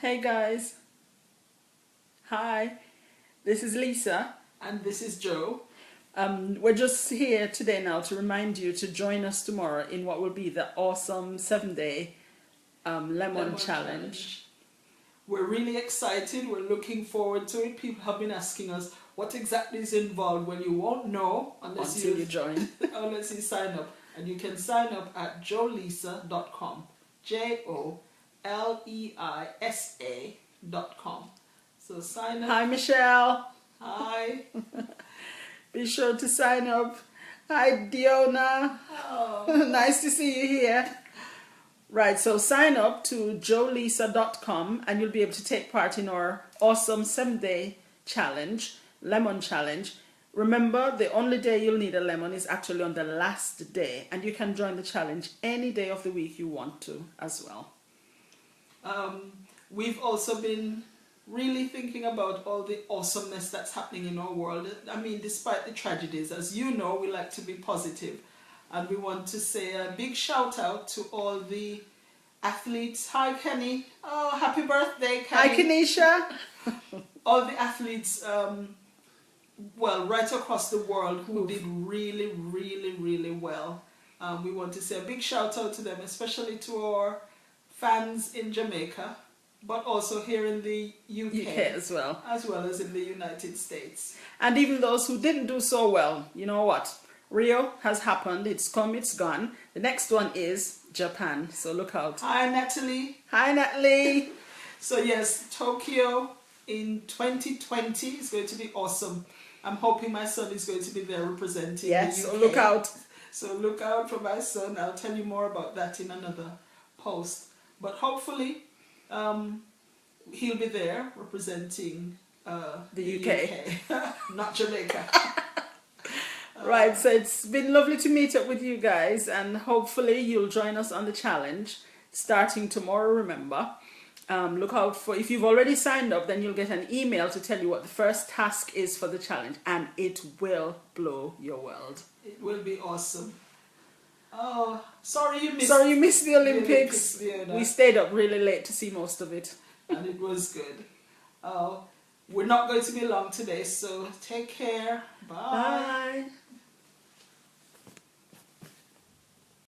Hey guys, hi, this is Lisa. And this is Joe. We're just here today now to remind you to join us tomorrow in what will be the awesome 7-day lemon challenge. We're really excited. We're looking forward to it. People have been asking us what exactly is involved. Well, you won't know Until you join. unless you sign up. And you can sign up at joleisa.com. JOLEISA.com. So sign up. Hi Michelle, Hi. be sure to sign up. Hi Diona, Oh. nice to see you here. Right, so sign up to joleisa.com and you'll be able to take part in our awesome 7-day challenge, lemon challenge. Remember, the only day you'll need a lemon is actually on the last day, and you can join the challenge any day of the week you want to as well. We've also been really thinking about all the awesomeness that's happening in our world. I mean, despite the tragedies, as you know, we like to be positive. And we want to say a big shout out to all the athletes. Hi, Kenny. Oh, happy birthday, Kenny. Hi, Kenisha. All the athletes, right across the world who did really, really, really well. We want to say a big shout out to them, especially to our fans in Jamaica, but also here in the UK as well as in the United States. And even those who didn't do so well, you know what? Rio has happened, it's come, it's gone. The next one is Japan, so look out. Hi, Natalie. Hi, Natalie. So yes, Tokyo in 2020 is going to be awesome. I'm hoping my son is going to be there representing Yes, the so UK. look out. So look out for my son. I'll tell you more about that in another post. But hopefully he'll be there representing the UK. Not Jamaica. Right, so it's been lovely to meet up with you guys, and hopefully you'll join us on the challenge starting tomorrow, remember. Look out for, if you've already signed up, then you'll get an email to tell you what the first task is for the challenge, and it will blow your world. It will be awesome. Oh, sorry you missed the Olympics. We stayed up really late to see most of it. And it was good. We're not going to be long today, so take care. Bye. Bye.